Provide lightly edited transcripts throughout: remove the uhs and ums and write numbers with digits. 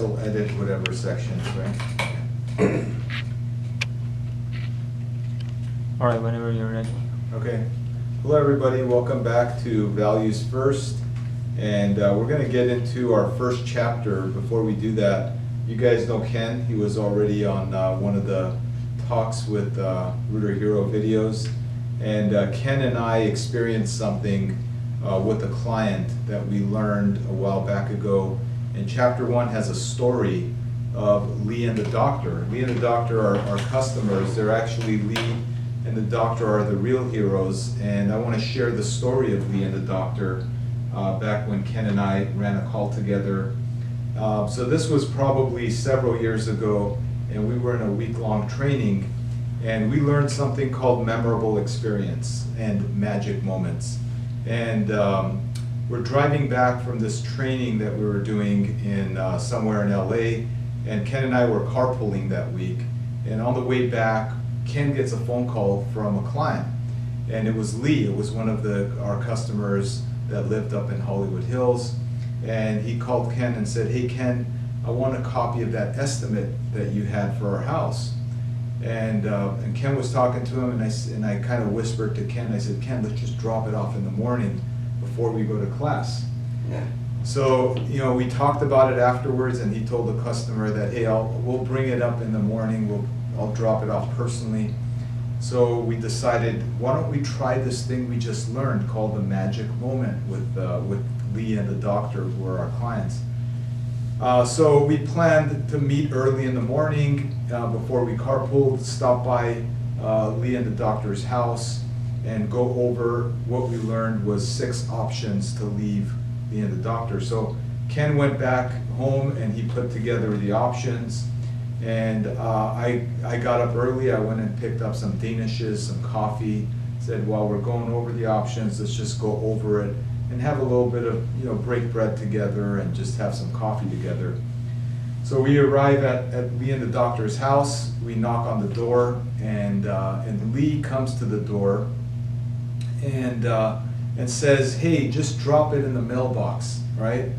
guys will edit whatever sections, right? All right, whenever you're ready. Okay. Hello, everybody. Welcome back to Values First. And we're going to get into our first chapter. Before we do that, you guys know Ken. He was already on one of the talks with Rooter Hero videos. And Ken and I experienced something with a client that we learned a while back ago. And chapter 1 has a story of Lee and the doctor. Lee and the doctor are our customers. They're actually Lee and the doctor are the real heroes. And I want to share the story of Lee and the doctor back when Ken and I ran a call together. So this was probably several years ago, and we were in a week-long training, and we learned something called memorable experience and magic moments. And we're driving back from this training that we were doing in somewhere in LA, and Ken and I were carpooling that week. And on the way back, Ken gets a phone call from a client, and it was Lee. It was one of our customers that lived up in Hollywood Hills. And he called Ken and said, "Hey Ken, I want a copy of that estimate that you had for our house." And Ken was talking to him, and I kind of whispered to Ken, I said, "Ken, let's just drop it off in the morning before we go to class." Yeah. So, we talked about it afterwards, and he told the customer that, "Hey, we'll bring it up in the morning, I'll drop it off personally." So we decided, why don't we try this thing we just learned called the magic moment with Lee and the doctor, who are our clients. So we planned to meet early in the morning before we carpooled, stop by Lee and the doctor's house and go over what we learned was 6 options to leave Lee and the doctor. So Ken went back home and he put together the options. And I got up early. I went and picked up some danishes, some coffee, said, while we're going over the options, let's just go over it and have a little bit of, break bread together and just have some coffee together. So we arrive at Lee and the doctor's house. We knock on the door, and Lee comes to the door and says, "Hey, just drop it in the mailbox," right?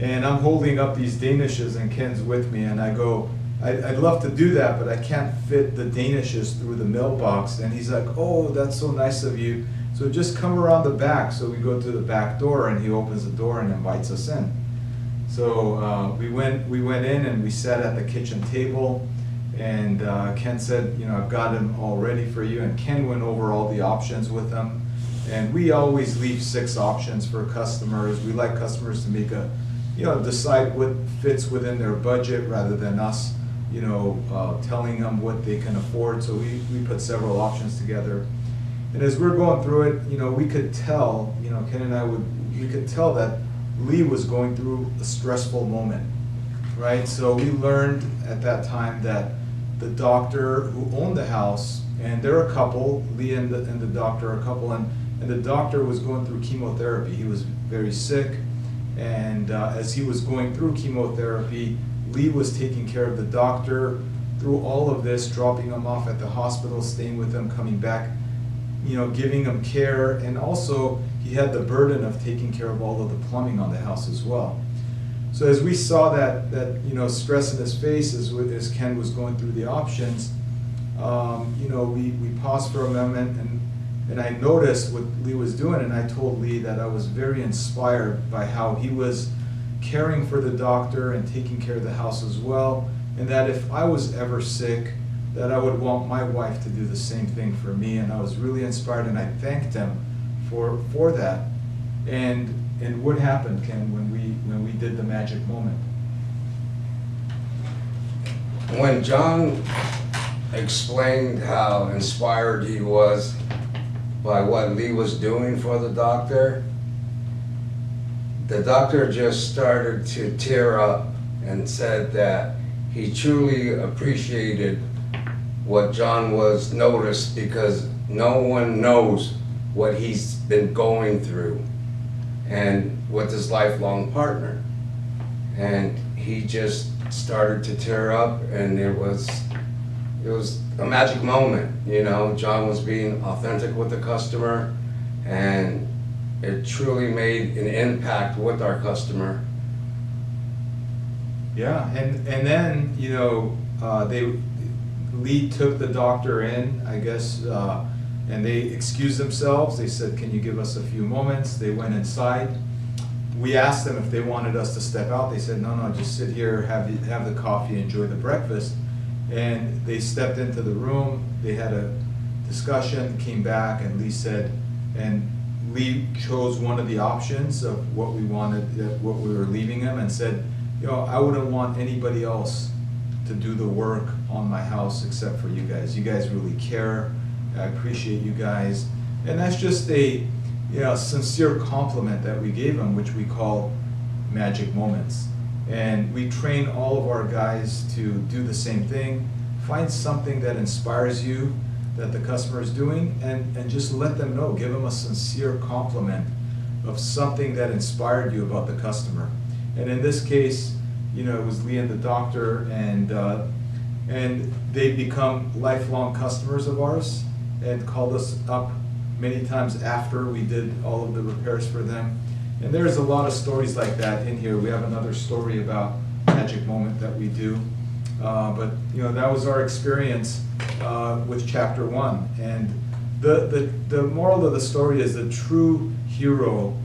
And I'm holding up these danishes, and Ken's with me, and I go, I'd love to do that, but I can't fit the danishes through the mailbox. And he's like, "Oh, that's so nice of you. So just come around the back." So we go to the back door, and he opens the door and invites us in. So we went in and we sat at the kitchen table, and Ken said, "I've got them all ready for you." And Ken went over all the options with them. And we always leave 6 options for customers. We like customers to make decide what fits within their budget rather than us telling them what they can afford. So we put several options together. And as we're going through it, we could tell, Ken and I we could tell that Lee was going through a stressful moment, right? So we learned at that time that the doctor who owned the house, and they're a couple, Lee and the doctor are a couple, and the doctor was going through chemotherapy. He was very sick, and as he was going through chemotherapy, Lee was taking care of the doctor through all of this, dropping him off at the hospital, staying with him, coming back, giving him care, and also he had the burden of taking care of all of the plumbing on the house as well. So as we saw that stress in his face as Ken was going through the options, we paused for a moment, and I noticed what Lee was doing, and I told Lee that I was very inspired by how he was caring for the doctor and taking care of the house as well, and that if I was ever sick, that I would want my wife to do the same thing for me. And I was really inspired, and I thanked him for that. And what happened, Ken, when we did the magic moment? When John explained how inspired he was by what Lee was doing for the doctor just started to tear up and said that he truly appreciated what John was noticed, because no one knows what he's been going through and with his lifelong partner. And he just started to tear up, and it was a magic moment. John was being authentic with the customer, and it truly made an impact with our customer. Yeah, and then, you know, Lee took the doctor in, I guess, and they excused themselves. They said, can you give us a few moments? They went inside. We asked them if they wanted us to step out. They said, no, just sit here, have the coffee, enjoy the breakfast. And they stepped into the room, they had a discussion, came back, and Lee said, and Lee chose one of the options of what we wanted, what we were leaving him, and said, you know, I wouldn't want anybody else to do the work on my house except for you guys. You guys really care. I appreciate you guys. And that's just a, you know, sincere compliment that we gave him, which we call magic moments. And we train all of our guys to do the same thing. Find something that inspires you, that the customer is doing, and just let them know. Give them a sincere compliment of something that inspired you about the customer. And in this case, you know, it was Lee and the doctor, and they've become lifelong customers of ours and called us up many times after we did all of the repairs for them. And there's a lot of stories like that in here. We have another story about magic moment that we do. But you know, that was our experience with chapter 1. And the moral of the story is the true hero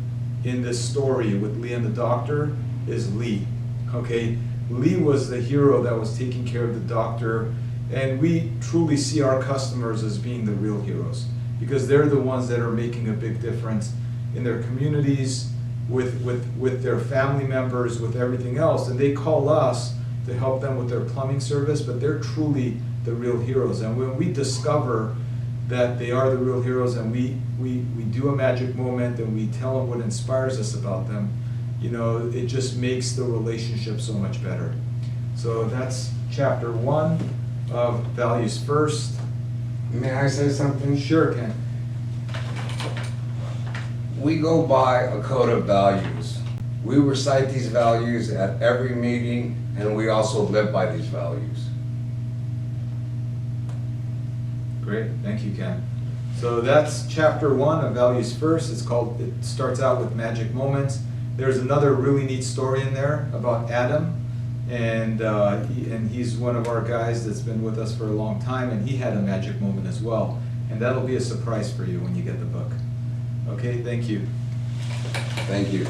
in this story with Lee and the doctor is Lee. Okay, Lee was the hero that was taking care of the doctor, and we truly see our customers as being the real heroes because they're the ones that are making a big difference in their communities, with their family members, with everything else. And they call us to help them with their plumbing service, but they're truly the real heroes. And when we discover that they are the real heroes, and we do a magic moment and we tell them what inspires us about them, you know, it just makes the relationship so much better. So that's chapter 1 of Values First. May I say something? Sure, Ken. We go by a code of values. We recite these values at every meeting, and we also live by these values. Great, thank you, Ken. So that's chapter 1 of Values First. It starts out with magic moments. There's another really neat story in there about Adam, and he's one of our guys that's been with us for a long time, and he had a magic moment as well. And that'll be a surprise for you when you get the book. Okay, thank you. Thank you.